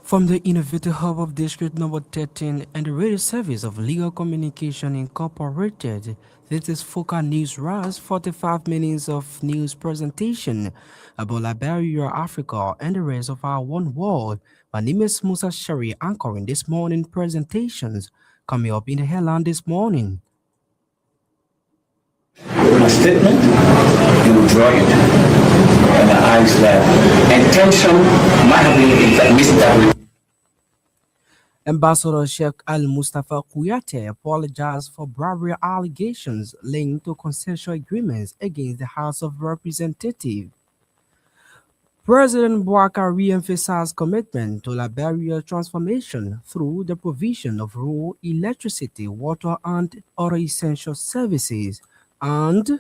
From the innovative hub of District Number 13 and the radio service of Legal Communication Incorporated, this is Foca News Rise, 45 minutes of news presentation about Liberia, Africa, and the rest of our one world. My name is Musa Sherry, anchoring this morning presentations. Coming up in the headline this morning. A statement, you withdraw it, and the eyes left. Intention might have been misinterpreted. Ambassador Sheikh Al-Mustafa Kouyaté apologized for bribery allegations linked to consensual agreements against the House of Representatives. President Bouacar re-emphasized commitment to Liberia transformation through the provision of rural electricity, water, and other essential services. And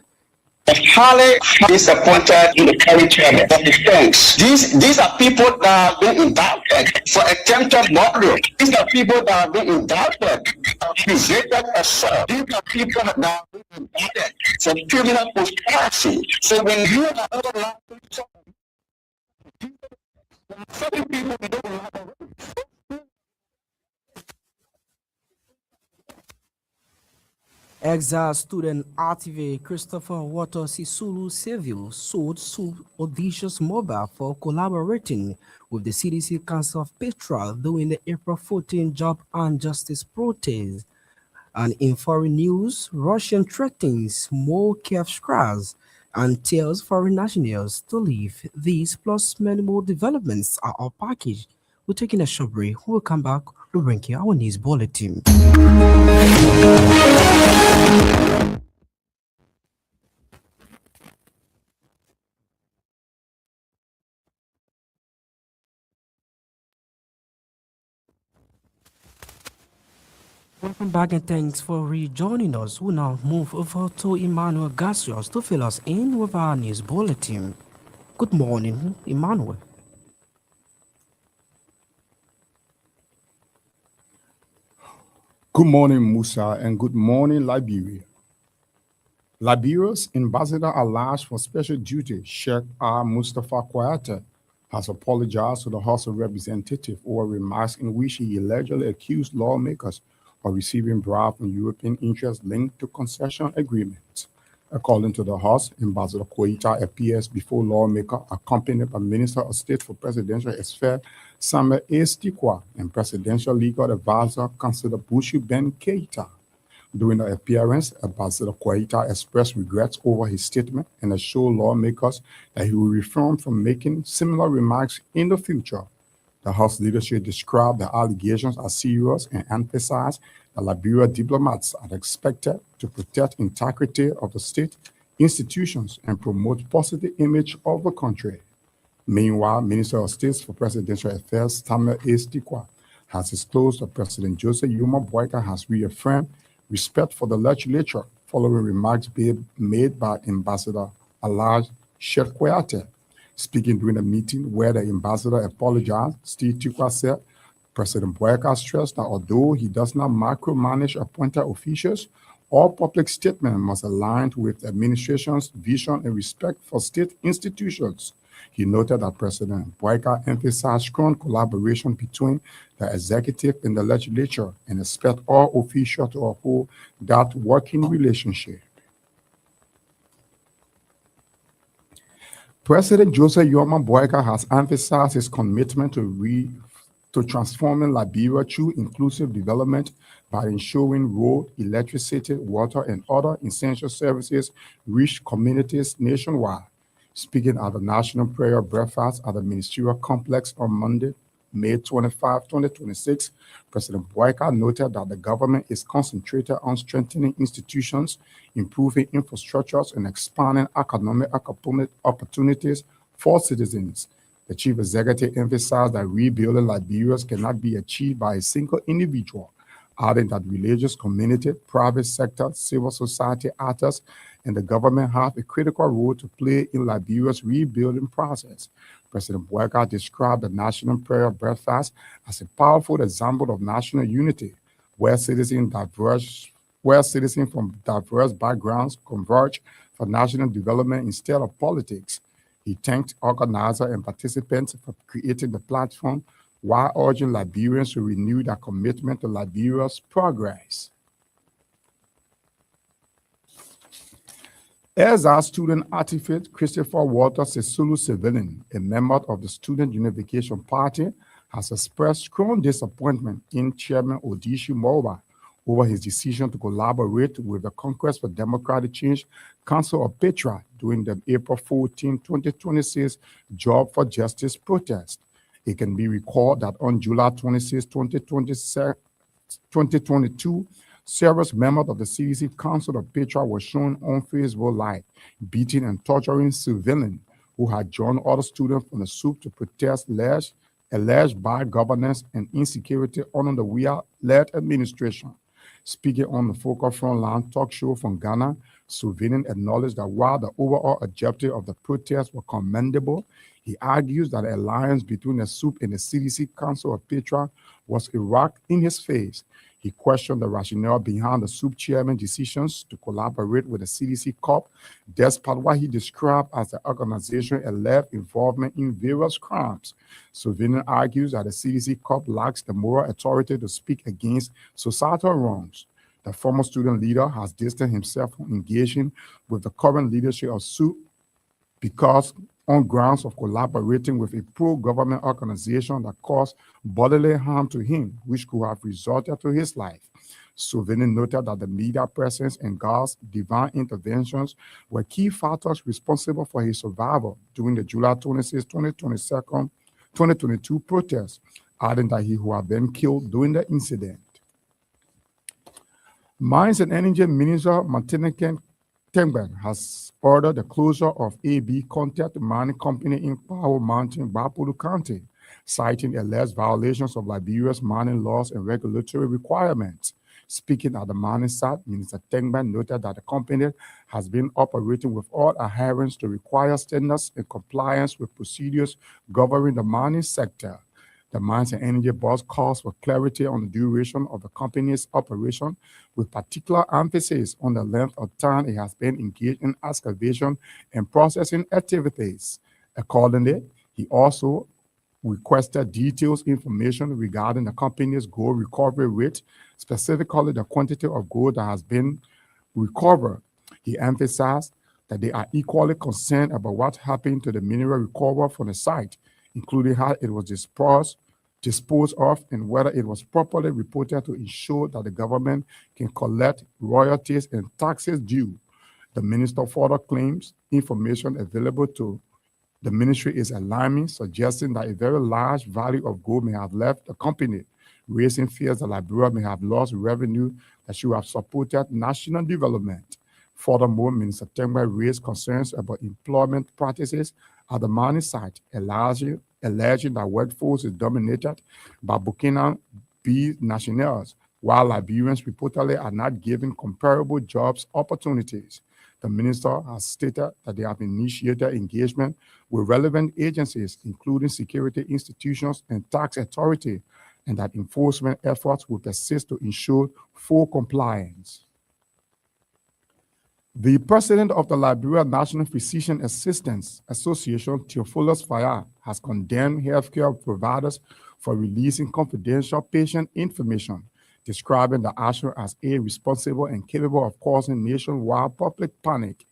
Highly disappointed in the current chairman of defense. These are people that are being indicted for attempted murder. These are people that are being indicted for accusated assault. These are people that are being indicted for criminal conspiracy. So when you are other certain people we don't like. exiled student activist Christopher Water Sisulu Seville sued Audacious Mobile for collaborating with the CDC Council of Petrol during the April 14 job and justice protest. And in foreign news, Russia threatens more Kiev strikes and tells foreign nationals to leave. These plus many more developments are our package. We're taking a short break. We'll come back to bring you our news bulletin. Welcome back and thanks for rejoining us. We'll now move over to Emmanuel Gassios to fill us in with our news bulletin. Good morning, Emmanuel. Good morning, Musa, and good morning, Liberia. Liberia's ambassador at-large for special duty, Sheikh Al-Mustafa Kouyaté, has apologized to the House of Representatives over remarks in which he allegedly accused lawmakers of receiving bribes from European interests linked to concession agreements. According to the House, Ambassador Kouyaté appears before lawmakers accompanied by Minister of State for Presidential Affairs Samuel Estikwa and Presidential Legal Advisor Councillor Bushu Ben Keita. During the appearance, Ambassador Kouyaté expressed regrets over his statement and assured lawmakers that he will refrain from making similar remarks in the future. The House leadership described the allegations as serious and emphasized that Liberian diplomats are expected to protect integrity of the state institutions and promote positive image of the country. Meanwhile, Minister of State for Presidential Affairs Samuel Estikwa has disclosed that President Joseph Yuma Boyka has reaffirmed respect for the legislature following remarks made by Ambassador at-large Sheikh Kouyaté. Speaking during a meeting where the ambassador apologized, Steve Tikwa said President Boyka stressed that although he does not micromanage appointed officials, all public statements must align with the administration's vision and respect for state institutions. He noted that President Boyka emphasized strong collaboration between the executive and the legislature and expect all officials to uphold that working relationship. President Joseph Yoma Boyka has emphasized his commitment to transforming Liberia through inclusive development by ensuring road, electricity, water, and other essential services reach communities nationwide. Speaking at the National Prayer Breakfast at the Ministerial Complex on Monday, May 25, 2026, President Boyka noted that the government is concentrated on strengthening institutions, improving infrastructures, and expanding economic opportunities for citizens. The chief executive emphasized that rebuilding Liberia cannot be achieved by a single individual, adding that religious community, private sector, civil society actors, and the government have a critical role to play in Liberia's rebuilding process. President Boyka described the National Prayer Breakfast as a powerful example of national unity, where citizens from diverse backgrounds converge for national development instead of politics. He thanked organizers and participants for creating the platform while urging Liberians to renew their commitment to Liberia's progress. As our student activist Christopher Walter Sisulu Civilian, a member of the Student Unification Party, has expressed strong disappointment in Chairman Odishu Moba over his decision to collaborate with the Congress for Democratic Change Council of Petra during the April 14, 2026 Job for Justice protest. It can be recalled that on July 26, 2022, several members of the CDC Council of Petra were shown on Facebook Live beating and torturing civilians who had joined other students from the SOUP to protest alleged bad governance and insecurity under the Weah-led administration. Speaking on the Focal Frontline talk show from Ghana, Sylvanian acknowledged that while the overall objective of the protest was commendable, he argues that the alliance between the SOUP and the CDC Council of Petra was a rock in his face. He questioned the rationale behind the SOUP chairman's decisions to collaborate with the CDC COP, despite what he described as the organization's alleged involvement in various crimes. Sylvanian argues that the CDC COP lacks the moral authority to speak against societal wrongs. The former student leader has distanced himself from engaging with the current leadership of SOUP because on grounds of collaborating with a pro-government organization that caused bodily harm to him, which could have resulted to his life. Sylvanian noted that the media presence and God's divine interventions were key factors responsible for his survival during the July 26, 2022 protest, adding that he would have been killed during the incident. Mines and Energy Minister Martinican Tengban has ordered the closure of AB Contact Mining Company in Powell Mountain, Bapulu County, citing alleged violations of Liberia's mining laws and regulatory requirements. Speaking at the mining site, Minister Tengban noted that the company has been operating with all adherence to required standards and compliance with procedures governing the mining sector. The Mines and Energy Board calls for clarity on the duration of the company's operation, with particular emphasis on the length of time it has been engaged in excavation and processing activities. Accordingly, he also requested detailed information regarding the company's gold recovery rate, specifically the quantity of gold that has been recovered. He emphasized that they are equally concerned about what happened to the mineral recovered from the site, including how it was disposed of and whether it was properly reported to ensure that the government can collect royalties and taxes due. The minister further claims information available to the ministry is alarming, suggesting that a very large value of gold may have left the company, raising fears that Liberia may have lost revenue that should have supported national development. Furthermore, Minister Tengba raised concerns about employment practices at the mining site, alleging that workforce is dominated by Burkina Faso nationals, while Liberians reportedly are not given comparable jobs opportunities. The minister has stated that they have initiated engagement with relevant agencies, including security institutions and tax authority, and that enforcement efforts will persist to ensure full compliance. The president of the Liberia National Physician Assistants Association, Theophilus Fayard, has condemned healthcare providers for releasing confidential patient information, describing the action as irresponsible and capable of causing nationwide public panic.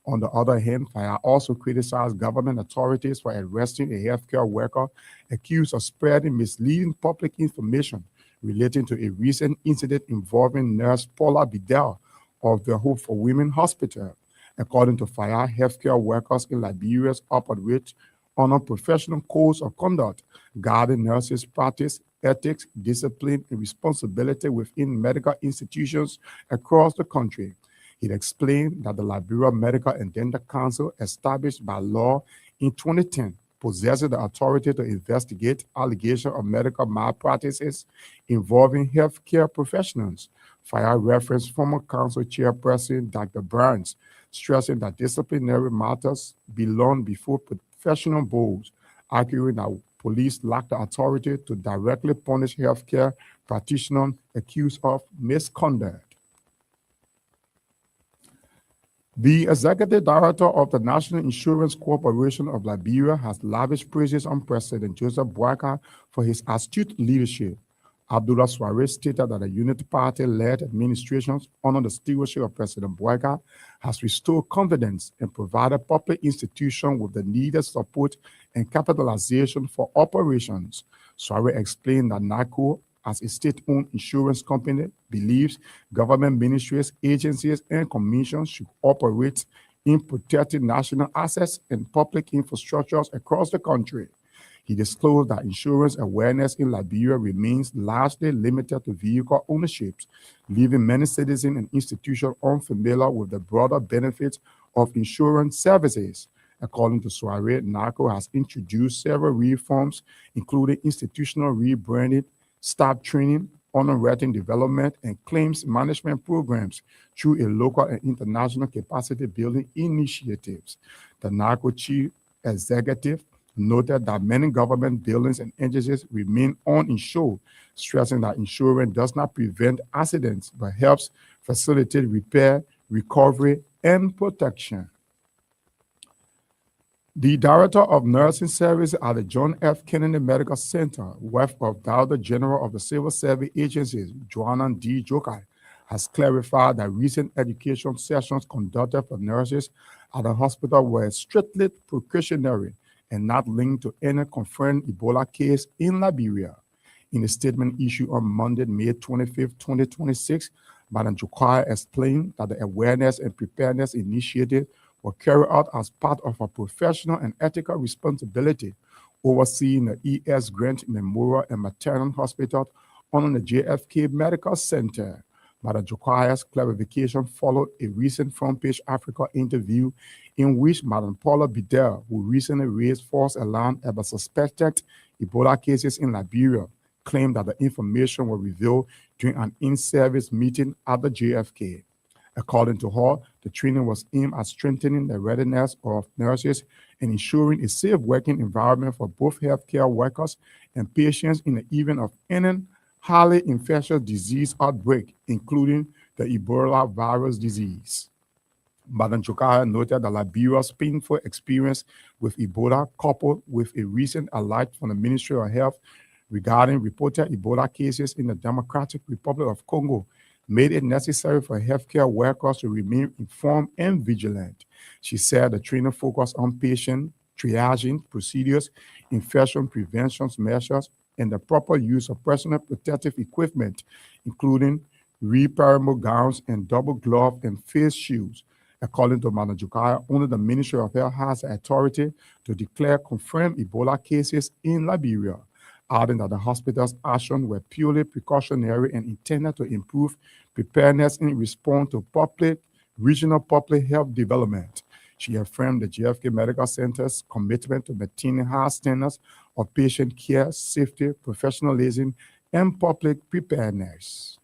On the other hand, Fayard also criticized government authorities for arresting a healthcare worker accused of spreading misleading public information relating to a recent incident involving nurse Paula Bidell of the Hope for Women Hospital. According to Fayard, healthcare workers in Liberia operate under professional codes of conduct, guarding nurses' practice, ethics, discipline, and responsibility within medical institutions across the country. It explained that the Liberia Medical and Dental Council, established by law in 2010, possesses the authority to investigate allegations of medical malpractices involving healthcare professionals. Fayard referenced former council chairperson Dr. Burns, stressing that disciplinary matters belong before professional boards, arguing that police lack the authority to directly punish healthcare practitioners accused of misconduct. The executive director of the National Insurance Corporation of Liberia has lavished praises on President Joseph Boakai for his astute leadership. Abdullah Suarez stated that the Unity Party-led administration under the stewardship of President Boakai has restored confidence and provided public institutions with the needed support and capitalization for operations. Suarez explained that NACO, as a state-owned insurance company, believes government ministries, agencies, and commissions should operate in protecting national assets and public infrastructures across the country. He disclosed that insurance awareness in Liberia remains largely limited to vehicle ownerships, leaving many citizens and institutions unfamiliar with the broader benefits of insurance services. According to Suarez, NACO has introduced several reforms, including institutional rebranding, staff training, underwriting development, and claims management programs through a local and international capacity building initiatives. The NACO chief executive noted that many government buildings and agencies remain uninsured, stressing that insurance does not prevent accidents but helps facilitate repair, recovery, and protection. The Director of Nursing Services at the John F. Kennedy Medical Center, wife of Director General of the Civil Service Agencies, Joanna D. Jokai, has clarified that recent education sessions conducted for nurses at the hospital were strictly precautionary and not linked to any confirmed Ebola case in Liberia. In a statement issued on Monday, May 25, 2026, Madam Jokai explained that the awareness and preparedness initiative were carried out as part of her professional and ethical responsibility, overseeing the E.S. Grant Memorial and Maternal Hospital under the JFK Medical Center. Madam Jokai's clarification followed a recent Front Page Africa interview in which Madam Paula Bidel, who recently raised false alarm about suspected Ebola cases in Liberia, claimed that the information was revealed during an in-service meeting at the JFK. According to her, the training was aimed at strengthening the readiness of nurses and ensuring a safe working environment for both healthcare workers and patients in the event of any highly infectious disease outbreak, including the Ebola virus disease. Madam Jokai noted that Liberia's painful experience with Ebola, coupled with a recent alert from the Ministry of Health regarding reported Ebola cases in the Democratic Republic of Congo, made it necessary for healthcare workers to remain informed and vigilant. She said the training focused on patient triaging procedures, infection prevention measures, and the proper use of personal protective equipment, including repairable gowns and double glove and face shields. According to Madam Jokai, only the Ministry of Health has the authority to declare confirmed Ebola cases in Liberia, adding that the hospital's actions were purely precautionary and intended to improve preparedness in response to regional public health development. She affirmed the JFK Medical Center's commitment to maintaining high standards of patient care, safety, professionalism, and public preparedness.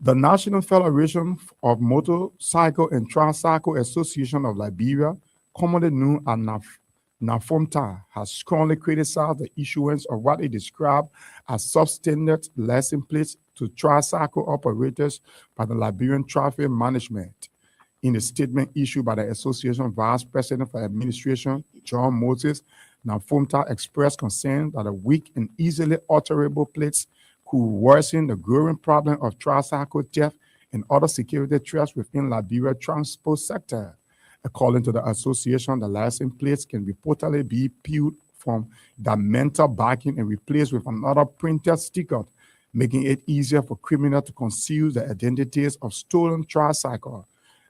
The National Federation of Motorcycle and Tricycle Association of Liberia, commonly known as NAFOMTA, has strongly criticized the issuance of what it described as substandard license plates to tricycle operators by the Liberian Traffic Management. In a statement issued by the Association Vice President for Administration, John Moses, NAFOMTA expressed concern that the weak and easily alterable plates could worsen the growing problem of tricycle theft and other security threats within Liberia's transport sector. According to the association, the license plates can reportedly be peeled from the metal backing and replaced with another printed sticker, making it easier for criminals to conceal the identities of stolen tricycles.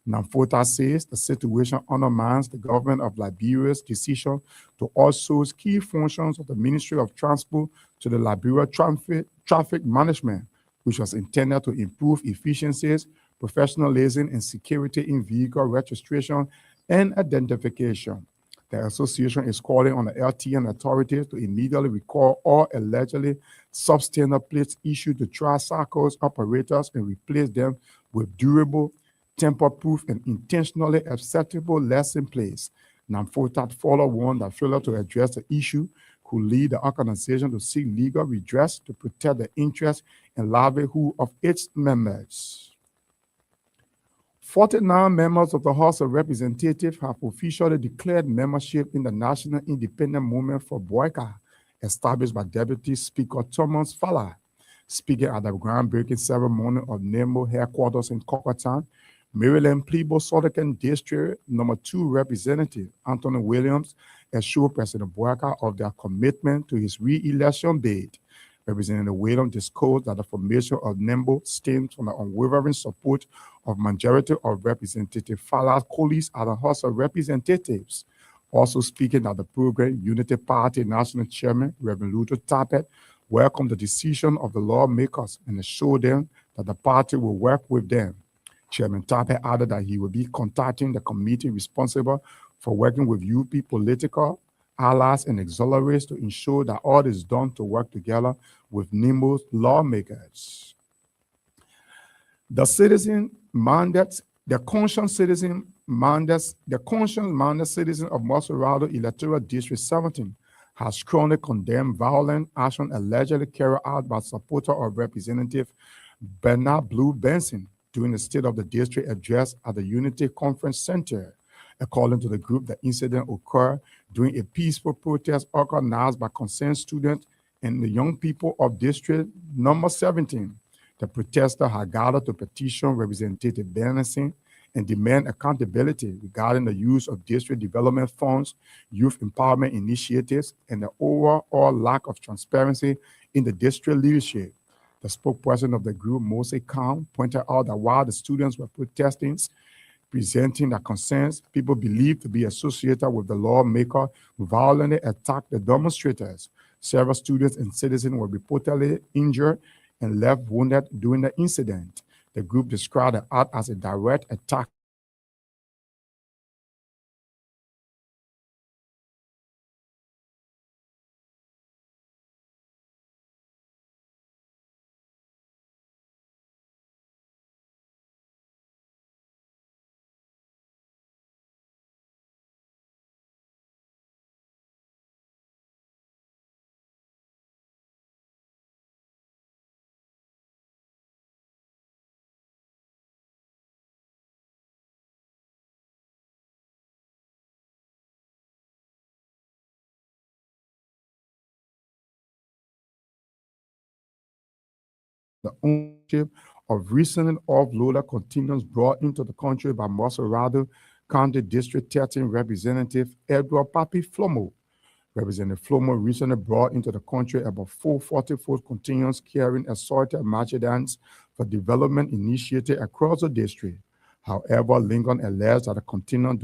NAFOTA says the situation undermines the government of Liberia's decision to outsource key functions of the Ministry of Transport to the Liberia Traffic Management, which was intended to improve efficiencies, professionalism, and security in vehicle registration and identification. The association is calling on the LTN authorities to immediately recall all allegedly substandard plates issued to tricycles operators and replace them with durable, tamper-proof, and intentionally acceptable license plates. NAFOTA further warned that failure to address the issue could lead the organization to seek legal redress to protect the interests and livelihood of its members. 49 members of the House of Representatives have officially declared membership in the National Independent Movement for Boyka, established by Deputy Speaker Thomas Falla. Speaking at the groundbreaking ceremony of NEMO headquarters in Cocotown, Maryland Plebo-Southern District Number 2 Representative Anthony Williams assured President Boyka of their commitment to his re-election bid. Representative Williams disclosed that the formation of NEMO stems from the unwavering support of majority of Representative Falla's colleagues at the House of Representatives. Also speaking at the program, Unity Party National Chairman Reverend Luther Tappet welcomed the decision of the lawmakers and assured them that the party will work with them. Chairman Tappet added that he will be contacting the committee responsible for working with UP political allies and auxiliaries to ensure that all is done to work together with NEMO's lawmakers. The conscious minded citizen of Montserrado Electoral District 17 has strongly condemned violent action allegedly carried out by supporter of Representative Bernard Blue Benson during the State of the District address at the Unity Conference Center. According to the group, the incident occurred during a peaceful protest organized by concerned students and the young people of District Number 17. The protesters had gathered to petition Representative Benson and demand accountability regarding the use of district development funds, youth empowerment initiatives, and the overall lack of transparency in the district leadership. The spokesperson of the group, Mose Khan, pointed out that while the students were protesting, presenting their concerns, people believed to be associated with the lawmaker violently attacked the demonstrators. Several students and citizens were reportedly injured and left wounded during the incident. The group described the act as a direct attack the ownership of recently offloaded containers brought into the country by Montserrado County District 13 Representative Edward Papi Flomo. Representative Flomo recently brought into the country about 440-foot containers carrying assorted merchandise for development initiatives across the district. However, Lincoln alleged that the container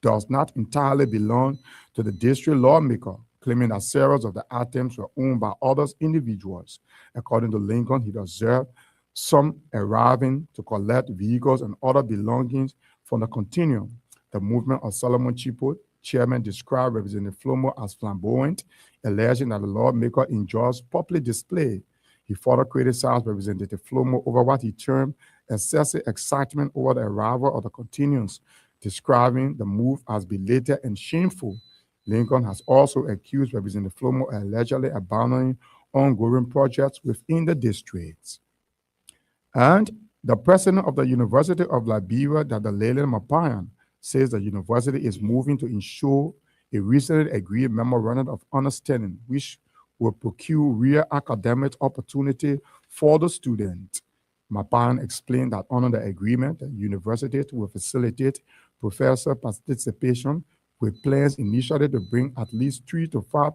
does not entirely belong to the district lawmaker, claiming that several of the items were owned by other individuals. According to Lincoln, he observed some arriving to collect vehicles and other belongings from the container. The movement of Solomon Chipo, chairman, described Representative Flomo as flamboyant, alleging that the lawmaker enjoys public display. He further criticized Representative Flomo over what he termed excessive excitement over the arrival of the containers, describing the move as belated and shameful. Lincoln has also accused Representative Flomo of allegedly abandoning ongoing projects within the district. And the president of the University of Liberia, Dr. Leland Mapayan, says the university is moving to ensure a recently agreed memorandum of understanding which will procure real academic opportunity for the student. Mapayan explained that under the agreement, the university will facilitate professor participation with plans initially to bring at least 3 to 5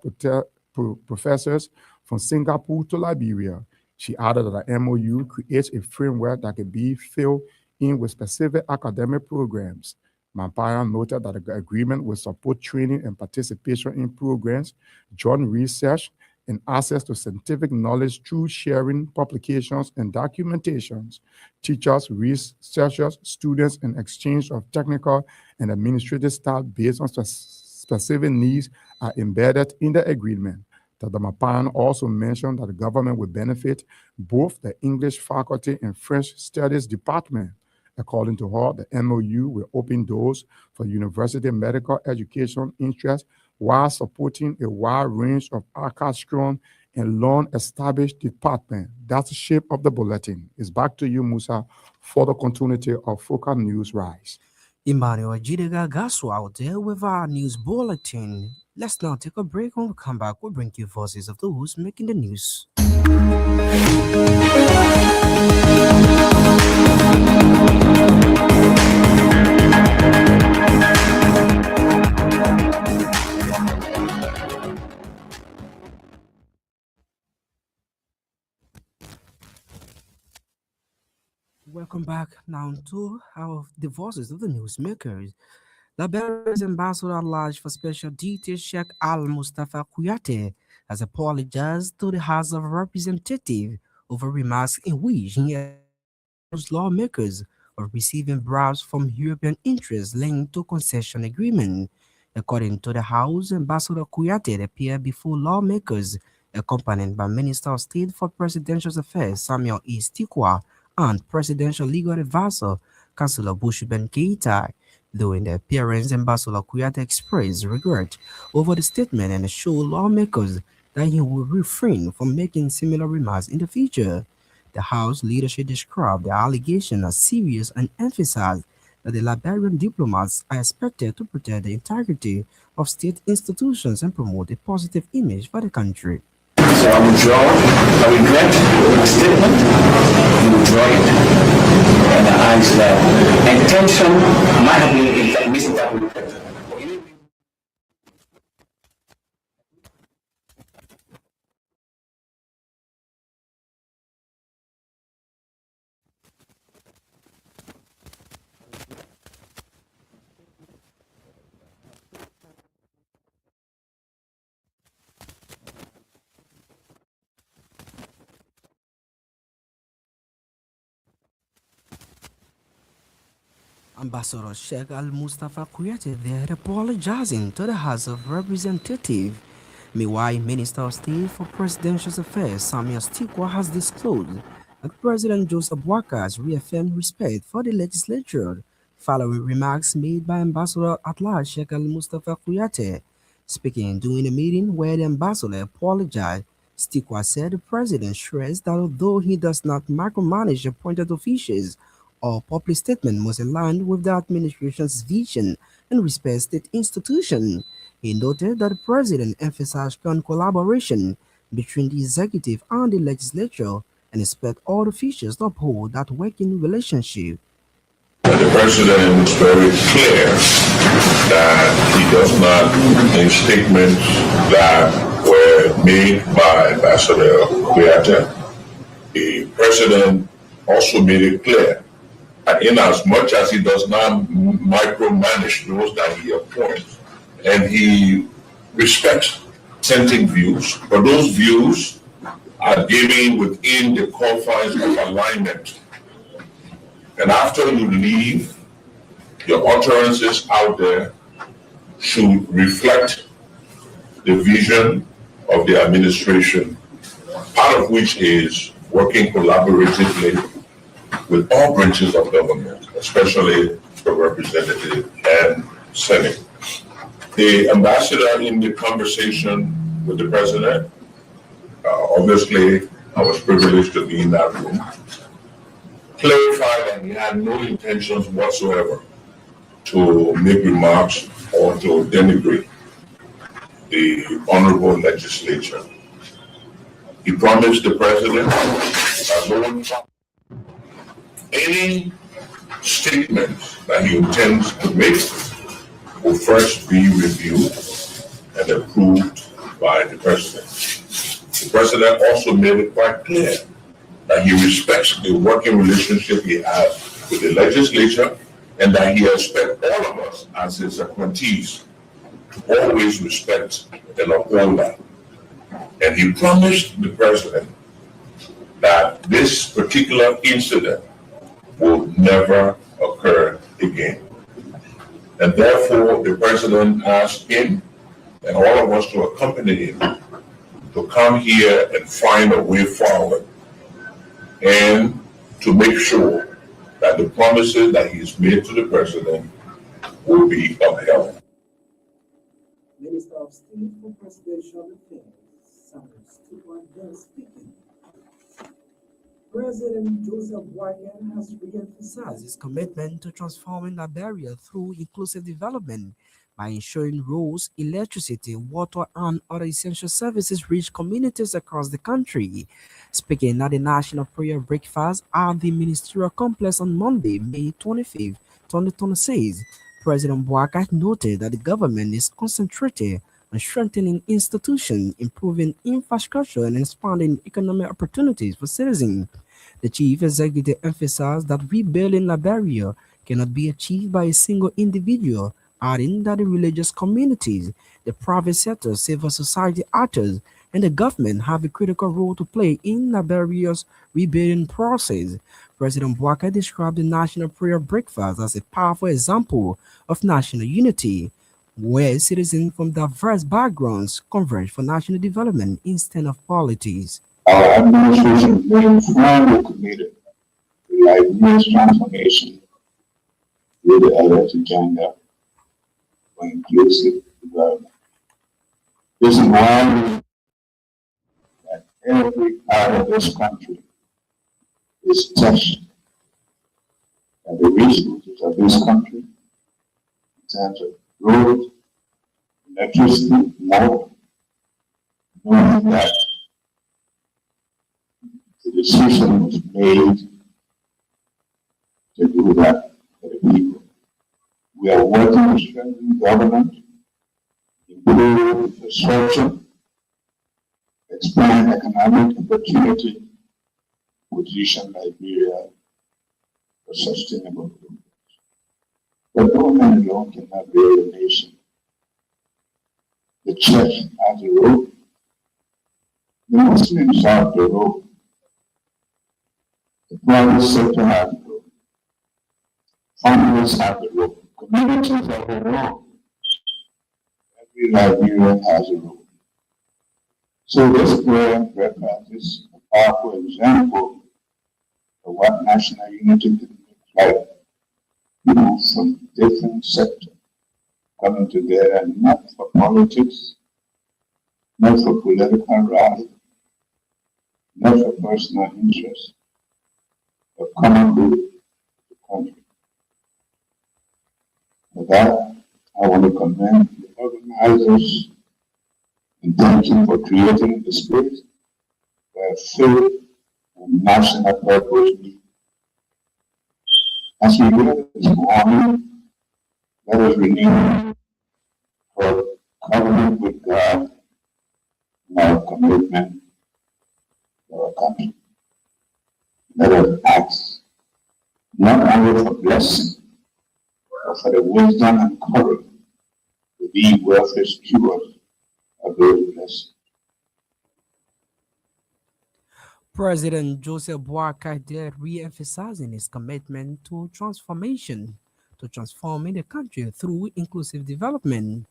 professors from Singapore to Liberia. She added that the MOU creates a framework that can be filled in with specific academic programs. Mapayan noted that the agreement will support training and participation in programs, joint research, and access to scientific knowledge through sharing publications and documentations. Teachers, researchers, students, and exchange of technical and administrative staff based on specific needs are embedded in the agreement. Dr. Mapayan also mentioned that the government will benefit both the English faculty and French studies department. According to her, the MOU will open doors for university medical education interests while supporting a wide range of orchestral and long-established department. That's the shape of the bulletin. It's back to you, Musa, for the continuity of Focal News Rise. Emmanuel Jidega Gasu out there with our news bulletin. Let's now take a break. When we come back, we'll bring you voices of those making the news. Welcome back now to the voices of the newsmakers. Liberia's ambassador at large for special duty, Sheikh Al Mustafa Kuyate, has apologized to the House of Representatives over remarks in which he accused lawmakers of receiving bribes from European interests linked to concession agreement. According to the House, Ambassador Kuyate appeared before lawmakers, accompanied by Minister of State for Presidential Affairs Samuel E. Stikwa and Presidential Legal Advisor Councillor Bushiben Keita. During the appearance, Ambassador Kuyate expressed regret over the statement and assured lawmakers that he will refrain from making similar remarks in the future. The House leadership described the allegation as serious and emphasized that the Liberian diplomats are expected to protect the integrity of state institutions and promote a positive image for the country. So I regret the statement, you withdraw it, and I said, intention might have been misinterpreted. Ambassador Sheikh Al Mustafa Kuyate there apologizing to the House of Representatives. Meanwhile, Minister of State for Presidential Affairs Samuel Stikwa has disclosed that President Joseph Boakai has reaffirmed respect for the legislature following remarks made by Ambassador at large Sheikh Al Mustafa Kuyate. Speaking during a meeting where the ambassador apologized, Stikwa said the president stressed that although he does not micromanage appointed officials, all public statement must align with the administration's vision and respect state institutions. He noted that the president emphasized strong collaboration between the executive and the legislature and expect all officials to uphold that working relationship. The president is very clear that he does not, in statements that were made by Ambassador Kuyate, the president also made it clear that in as much as he does not micromanage those that he appoints, and he respects dissenting views, but those views are given within the confines of alignment. And after you leave, your utterances out there should reflect the vision of the administration, part of which is working collaboratively with all branches of government, especially the representative and Senate. The ambassador in the conversation with the president, obviously I was privileged to be in that room, clarified that he had no intentions whatsoever to make remarks or to denigrate the honorable legislature. He promised the president that any statements that he intends to make will first be reviewed and approved by the president. The president also made it quite clear that he respects the working relationship he has with the legislature and that he expects all of us as his appointees to always respect and uphold that. And he promised the president that this particular incident will never occur again. And therefore, the president asked him and all of us to accompany him to come here and find a way forward and to make sure that the promises that he's made to the president will be upheld. Minister of State for Presidential Affairs President Joseph Biden has re-emphasized his commitment to transforming Liberia through inclusive development by ensuring roads, electricity, water, and other essential services reach communities across the country. Speaking at the National Prayer Breakfast at the Ministerial Complex on Monday, May 25th, 2026, President Bouakai noted that the government is concentrated on strengthening institutions, improving infrastructure, and expanding economic opportunities for citizens. The chief executive emphasized that rebuilding Liberia cannot be achieved by a single individual, adding that the religious communities, the private sector, civil society actors, and the government have a critical role to play in Liberia's rebuilding process. President Bouakai described the National Prayer Breakfast as a powerful example of national unity, where citizens from diverse backgrounds converge for national development instead of politics. Our administration is very firmly committed to Liberia's transformation with the alert agenda for inclusive development. This is why that every part of this country is touched by the resources of this country in terms of roads, electricity, water, knowing that the decision was made to do that for the people. We are working to strengthen government, improve infrastructure, expand economic opportunity, position Liberia for sustainable growth. But government alone cannot build a nation. The church has a role, the Muslims have the role, the private sector has a role, families have a role, communities have a role. Every Liberian has a role. So this prayer breakfast is a powerful example of what national unity can look like. People from different sectors coming together, not for politics, not for political rally, not for personal interest, but common good to the country. For that, I want to commend the organizers and thank you for creating the space where faith and national purpose meet. As we go this morning, let us renew our covenant with God and our commitment to our country. Let us ask not only for blessing, but for the wisdom and courage to be worthy stewards of those blessings. President Joseph Boakai did re-emphasizing his commitment to transforming the country through inclusive development.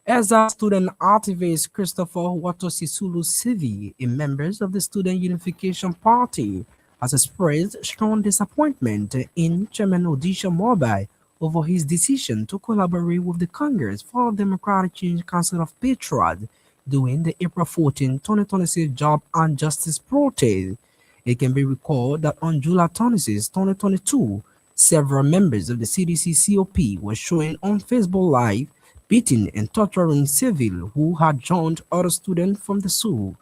As a student activist, Christopher Watosisulu Sivi, a member of the Student Unification Party, has expressed strong disappointment in Chairman Odisha Mobile over his decision to collaborate with the Congress for Democratic Change Council of Patriots during the April 14, 2026 Job and Justice protest. It can be recalled that on July 26, 2022, several members of the CDC COP were showing on Facebook Live beating and torturing civilians who had joined other students from the SU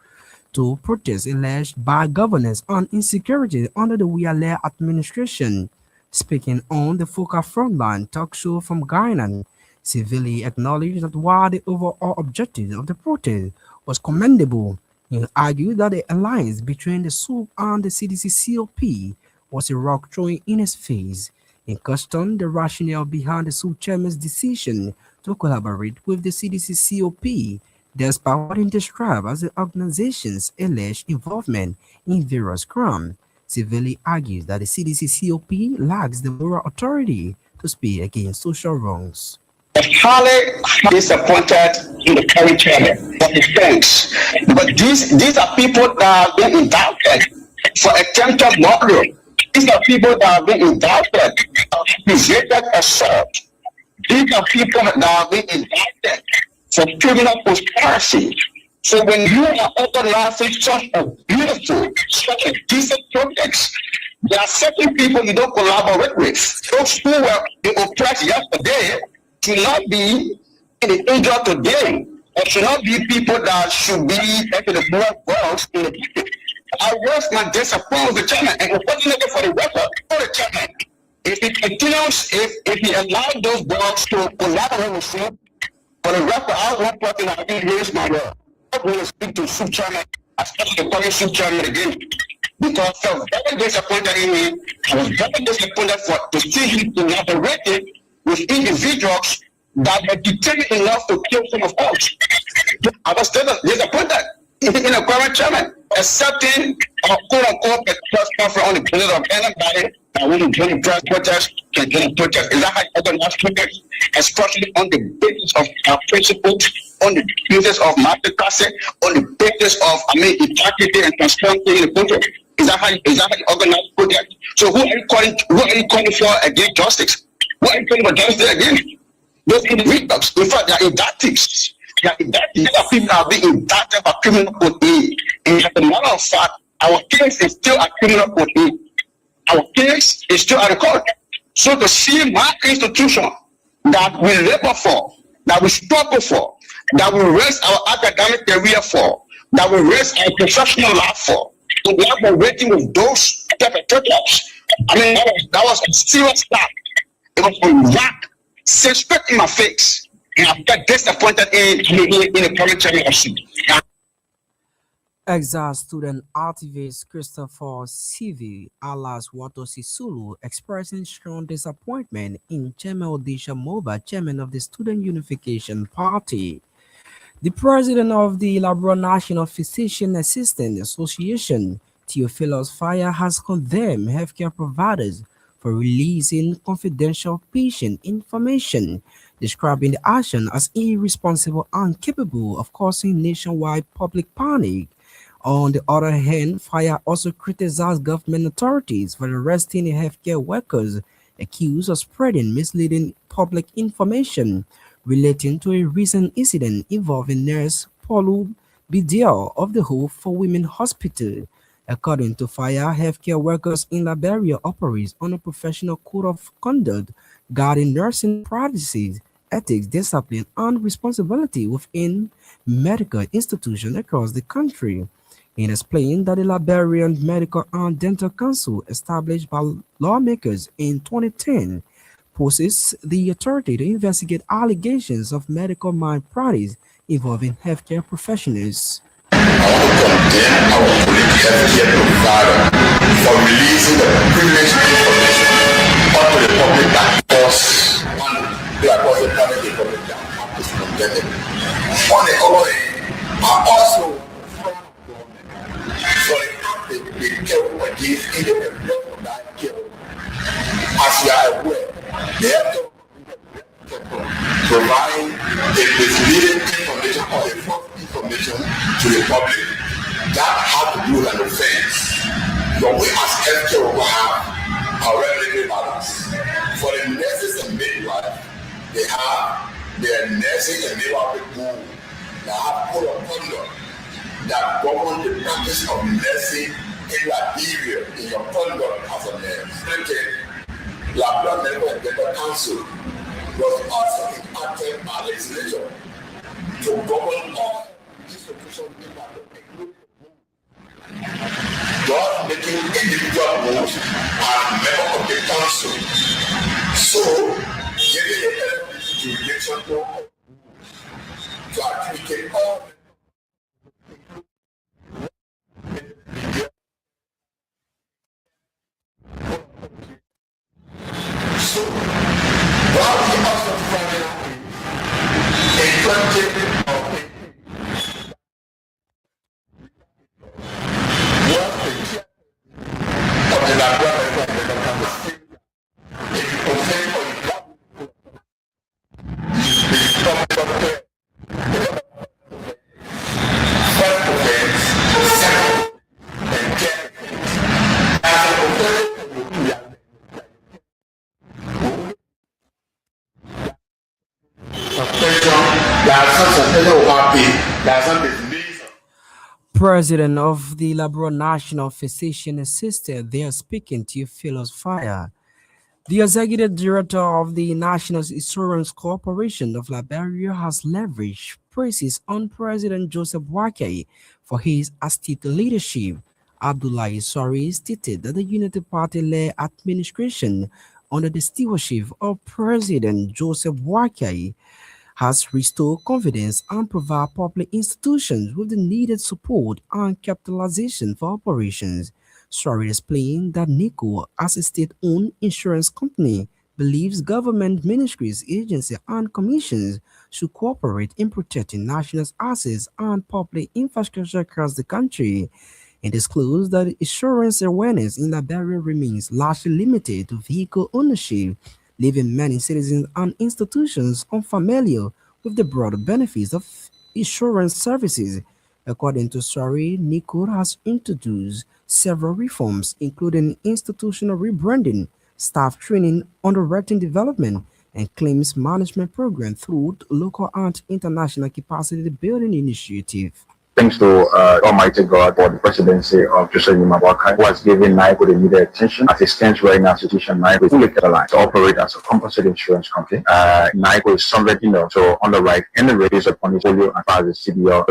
to protest alleged bad governance and insecurity under the Wiale administration. Speaking on the Focal Frontline talk show from Guyana, Civili acknowledged that while the overall objective of the protest was commendable, he argued that the alliance between the SUP and the CDC COP was a rock throwing in his face. In question, the rationale behind the SUP chairman's decision to collaborate with the CDC COP, despite what he described as the organization's alleged involvement in various crimes. Civili argues that the CDC COP lacks the moral authority to speak against social wrongs. Highly disappointed in the current chairman for his thanks. But these are people that have been indicted for attempted murder. These are people that have been indicted of aggravated assault. These are people that have been indicted for criminal conspiracy. So when you are organizing such a beautiful, such a decent projects, there are certain people you don't collaborate with. Those who were the oppressed yesterday should not be in the Israel today. Or should not be people that should be into the blood box in the future. I was my disappointment with the chairman, and unfortunately for the record, for the chairman, if he continues, if he allows those dogs to collaborate with him, for the record, I want person that I raise my I want to speak to Soup Chairman, especially the current Soup Chairman again. Because I was very disappointed in him. I was very disappointed to see him collaborating with individuals that were determined enough to kill some of us. I was still disappointed in the current chairman, accepting a quote unquote press conference on the basis of anybody that want to join the press protest can join the protest. Is that how you organize protest? Especially on the basis of our principles, on the basis of meritocracy, on the basis of equality and transparency in the country. Is that how you organize protest? So who are you calling for against justice? Who are you calling for justice against? Those individuals, in fact, they are indictees. These are people that are being indicted for criminal code A. And as a matter of fact, our case is still a criminal code A. Our case is still at the court. So to see my institution that we labor for, that we struggle for, that we raise our academic career for, that we raise our professional life for, to be operating with those perpetrators, that was a serious start. It was a whack. Say straight in my face, and I got disappointed in the current chairmanship. Exile student activist Christopher CV alias Watosi Sulu expressing strong disappointment in Chairman Odisha Moba, chairman of the Student Unification Party. The president of the Labrador National Physician Assistant Association, Theophilus Fire, has condemned healthcare providers for releasing confidential patient information, describing the action as irresponsible and capable of causing nationwide public panic. On the other hand, Fire also criticized government authorities for arresting healthcare workers accused of spreading misleading public information relating to a recent incident involving nurse Paulu Bidiel of the Hope for Women Hospital. According to Fire, healthcare workers in Liberia operate on a professional code of conduct guarding nursing practices, ethics, discipline, and responsibility within medical institutions across the country. It explained that the Liberian Medical and Dental Council, established by lawmakers in 2010, possesses the authority to investigate allegations of medical malpractice involving healthcare professionals. I want to condemn our public healthcare provider for releasing the privileged information onto the public that cause the public that is condemned. On the other hand, I also the care against independent of that care. As you are aware, they have to provide a misleading information or a false information to the public that has to do with an offense. But we as healthcare will have our regulatory balance. For the nurses and midwives, they have their nursing and midwifery pool that have code of conduct that govern the practice of nursing in Liberia in your conduct as a nurse. Second, Labrador Medical and Dental Council was also impacted by legislation to govern all institutions in Labrador, not making individual moves as member of the council. So, giving the LFDC jurisdiction to adjudicate all. So, while we also find a 20 of the Labrador if you complain or you stop first offense, second, and third. As a offense, suspension, there are some suspension will not pay, there are some dismissed. President of the Liberal National Physician assisted there speaking to Philos Fire. The executive director of the National Insurance Corporation of Liberia has leveraged praises on President Joseph Boakai for his astute leadership. Abdullahi Sori stated that the Unity Party-led administration under the stewardship of President Joseph Boakai has restored confidence and provide public institutions with the needed support and capitalization for operations. Sorry explained that NICO, as a state-owned insurance company, believes government ministries, agencies, and commissions should cooperate in protecting national assets and public infrastructure across the country. It disclosed that insurance awareness in Liberia remains largely limited to vehicle ownership, leaving many citizens and institutions unfamiliar with the broader benefits of insurance services. According to Sari, Nikur has introduced several reforms, including institutional rebranding, staff training, underwriting development, and claims management program through local and international capacity building initiative. Thanks to Almighty God for the presidency of Joseph Nimabwaka, who has given NICO the needed attention. As it stands right now, institution NICO is fully capitalized to operate as a composite insurance company. NICO is somebody to underwrite any raise upon its portfolio as far as the CBO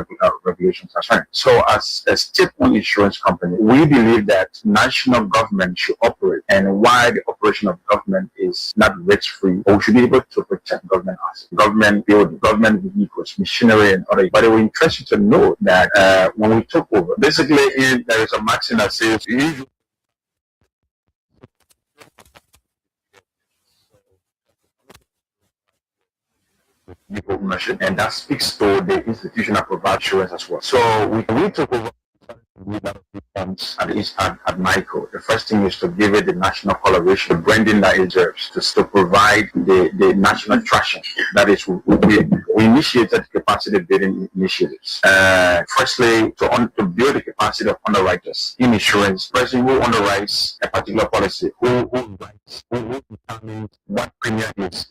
regulations are concerned. So, as a state-owned insurance company, we believe that national government should operate, and why the operation of government is not risk-free, or we should be able to protect government assets, government building, government vehicles, machinery, and other. But it will interest you to know that when we took over, basically there is a maxim that says vehicle ownership, and that speaks to the institution that provides insurance as well. So we took over reforms at NICO. The first thing is to give it the national coloration, the branding that it deserves, to provide the national traction. That is, we initiated capacity building initiatives. Firstly, to build the capacity of underwriters in insurance, person who underwrites a particular policy, who determines what premium is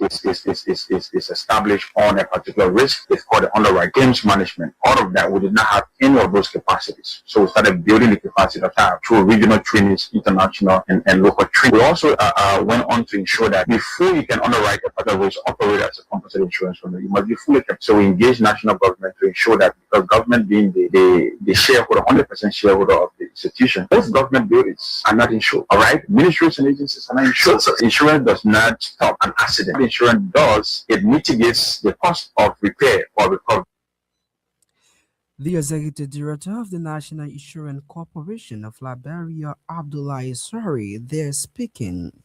established on a particular risk, is called the underwrite. Claims management, all of that, we did not have any of those capacities. So we started building the capacity of that through regional trainings, international and local training. We also went on to ensure that before you can underwrite a particular risk, operate as a composite insurance company, you must be fully kept. So we engage national government to ensure that, because government being the shareholder, 100% shareholder of the institution, most government buildings are not insured. All right, ministries and agencies are not insured. So insurance does not stop an accident. Insurance does, it mitigates the cost of repair or recovery. The executive director of the National Insurance Corporation of Liberia, Abdullahi Sari, there speaking.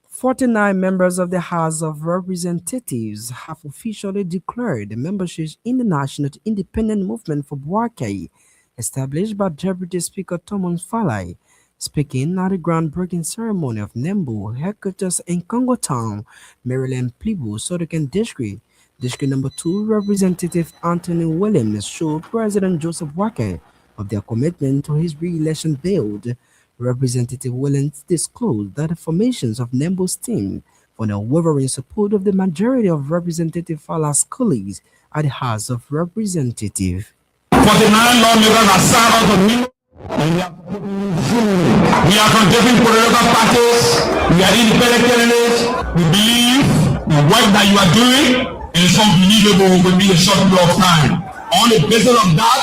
49 members of the House of Representatives have officially declared membership in the National Independent Movement for Boakai, established by Deputy Speaker Thomas Falai. Speaking at the groundbreaking ceremony of NEMBO headquarters in Congo Town, Maryland, Plibu, Southern District, District Number 2 Representative Anthony Williams showed President Joseph Boakai of their commitment to his re-election bid. Representative Williams disclosed that the formations of NEMBO's team for the unwavering support of the majority of Representative Fala's colleagues at the House of Representatives. 49 lawmakers are signed on to me. We are from different political parties. We are independent candidates. We believe the work that you are doing is unbelievable within a short period of time. On the basis of that,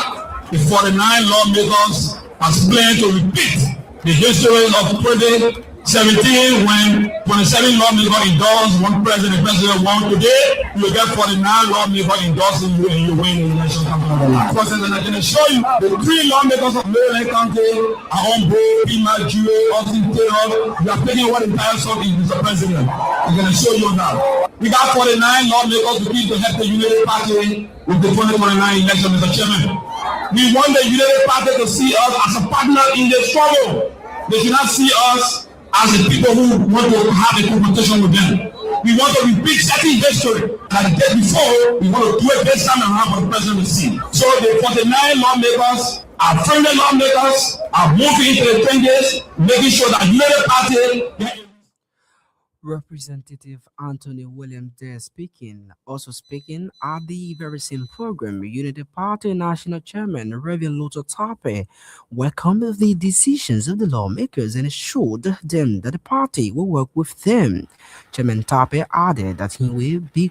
the 49 lawmakers are planning to repeat the history of 2017 when 27 lawmakers endorsed one president, President won. Today, you will get 49 lawmakers endorsing you and you win the election campaign. President, I can assure you, the 3 lawmakers of Maryland County are on board, Pima Jue, Austin Taylor. You are taking what entire song is, Mr. President. I can assure you that. We got 49 lawmakers to help the Unity Party with the 2029 election, Mr. Chairman. We want the Unity Party to see us as a partner in the struggle. They should not see us as the people who want to have a confrontation with them. We want to repeat certain history that the day before, we want to do it this time around for the president to see. So the 49 lawmakers, our friendly lawmakers, are moving into the changes, making sure that Unity Party. Representative Anthony Williams there speaking. Also speaking at the very same program, Unity Party National Chairman Reverend Luther Tape welcomed the decisions of the lawmakers and assured them that the party will work with them. Chairman Tape added that he will be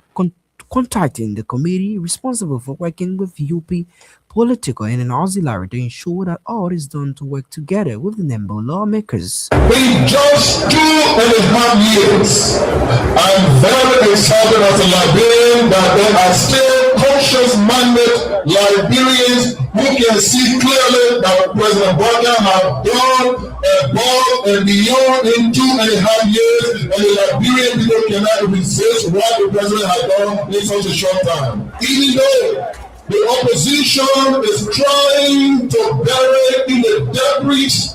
contacting the committee responsible for working with UP political and an auxiliary to ensure that all is done to work together with the nimble lawmakers. In just 2.5 years, I'm very excited as a Liberian that there are still conscious-minded Liberians who can see clearly that what President Biden has done above and beyond in 2.5 years, and the Liberian people cannot resist what the president has done in such a short time. Even though the opposition is trying to bury in the debris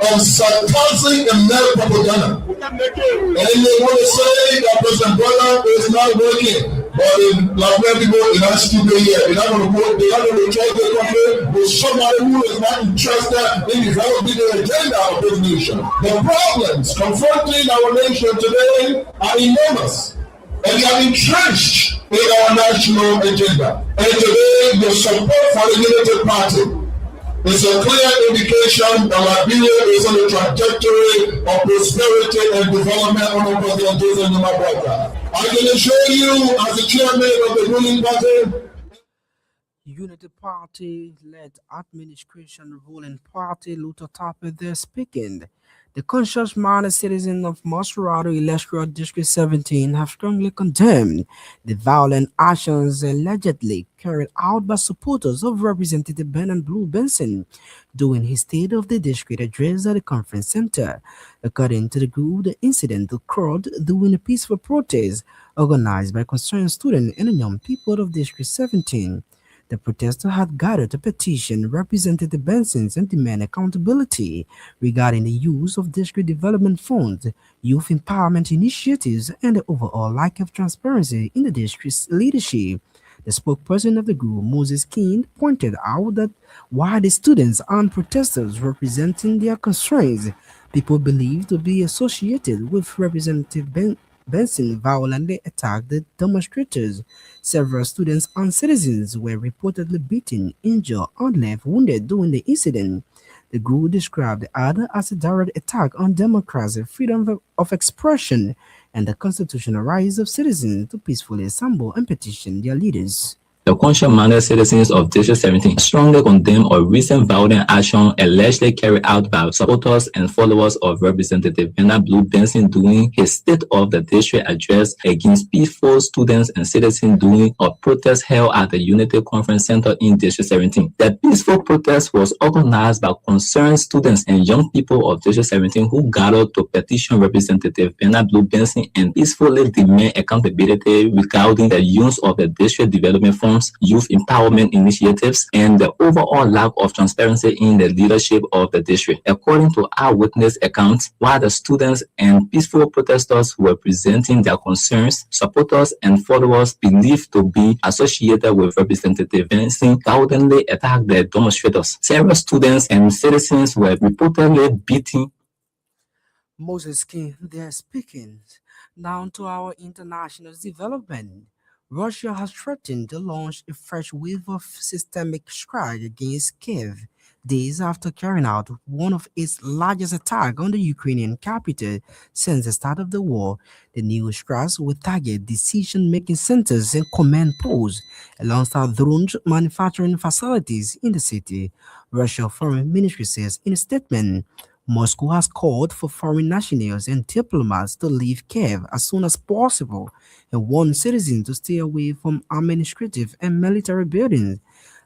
of sarcasm and male propaganda. And they want to say that President Bola is not working. But in Liberian people, they're not stupid yet. They're not going to vote, they're not going to trust the country with somebody who is not interested in developing the agenda of this nation. The problems confronting our nation today are enormous. And they are entrenched in our national agenda. And today, the support for the Unity Party is a clear indication that Liberia is on a trajectory of prosperity and development under President Joseph Numa. I can assure you, as the chairman of the ruling party, Unity Party led administration ruling party Luther Tappe there speaking. The conscious-minded citizens of Maserado Electoral District 17 have strongly condemned the violent actions allegedly carried out by supporters of Representative Bernard Blue Benson during his State of the District address at the conference center. According to the group, the incident occurred during a peaceful protest organized by concerned students and young people of District 17. The protesters had gathered a petition Representative Benson's and demand accountability regarding the use of district development funds, youth empowerment initiatives, and the overall lack of transparency in the district's leadership. The spokesperson of the group, Moses King, pointed out that while the students and protesters representing their concerns, people believed to be associated with Representative Benson violently attacked the demonstrators. Several students and citizens were reportedly beaten, injured, and left wounded during the incident. The group described the other as a direct attack on democracy, freedom of expression, and the constitutional rights of citizens to peacefully assemble and petition their leaders. The conscious-minded citizens of District 17 strongly condemn a recent violent action allegedly carried out by supporters and followers of Representative Bernard Blue Benson during his State of the District address against peaceful students and citizens during a protest held at the Unity Conference Center in District 17. The peaceful protest was organized by concerned students and young people of District 17 who gathered to petition Representative Bernard Blue Benson and peacefully demand accountability regarding the use of the district development funds, youth empowerment initiatives, and the overall lack of transparency in the leadership of the district. According to eyewitness accounts, while the students and peaceful protesters were presenting their concerns, supporters and followers believed to be associated with Representative Benson violently attacked the demonstrators. Several students and citizens were reportedly beaten. Moses King there speaking. Down to our international development. Russia has threatened to launch a fresh wave of systemic strike against Kiev days after carrying out one of its largest attacks on the Ukrainian capital since the start of the war. The new strikes will target decision-making centers and command posts alongside drone manufacturing facilities in the city. Russia Foreign Ministry says in a statement, Moscow has called for foreign nationals and diplomats to leave Kiev as soon as possible and warned citizens to stay away from administrative and military buildings.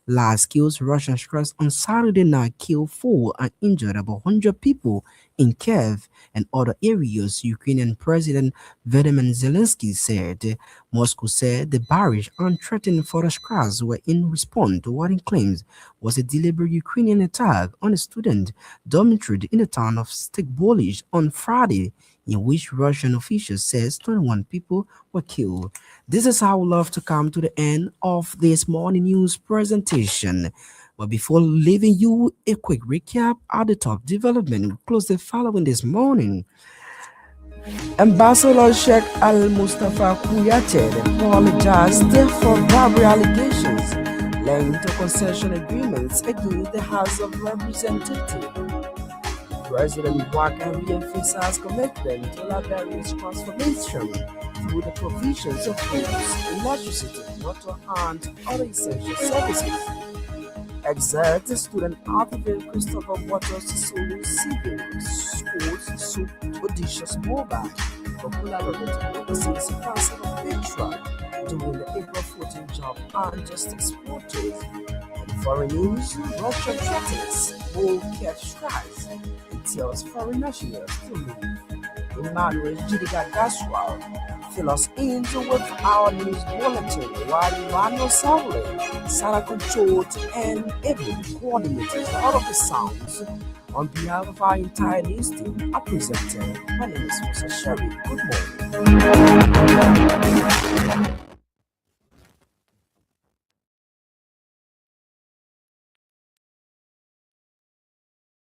Large-scale Russian strikes on Saturday night killed 4 and injured about 100 people in Kiev and other areas, Ukrainian President Volodymyr Zelensky said. Moscow said the barrage and threatened further strikes were in response to what it claims was a deliberate Ukrainian attack on a student dormitory in the town of Stekbolish on Friday, in which Russian officials says 21 people were killed. This is how we love to come to the end of this morning news presentation. But before leaving you a quick recap at the top development, we close the following this morning. Ambassador Sheikh Al Mustafa Kouyaté apologized for bribery allegations linked to concession agreements against the House of Representatives. President Waka re-emphasized commitment to Liberia's transformation through the provisions of roads, electricity, water, and other essential services. Exert student advocate Christopher Waters Sisulu Civil Schools Soup Audacious Mobile for collaborating with the Citizen Council of Petra during the April 14 job and justice protest. In foreign news, Russia threatens more cat strikes and tells foreign nationals to leave. Emmanuel Jidiga Gaswal fill us in with our news bulletin while Emmanuel Saule, Sarah controlled and Evelyn coordinated all of the sounds. On behalf of our entire news team, I present my name is Musa Sherry. Good morning.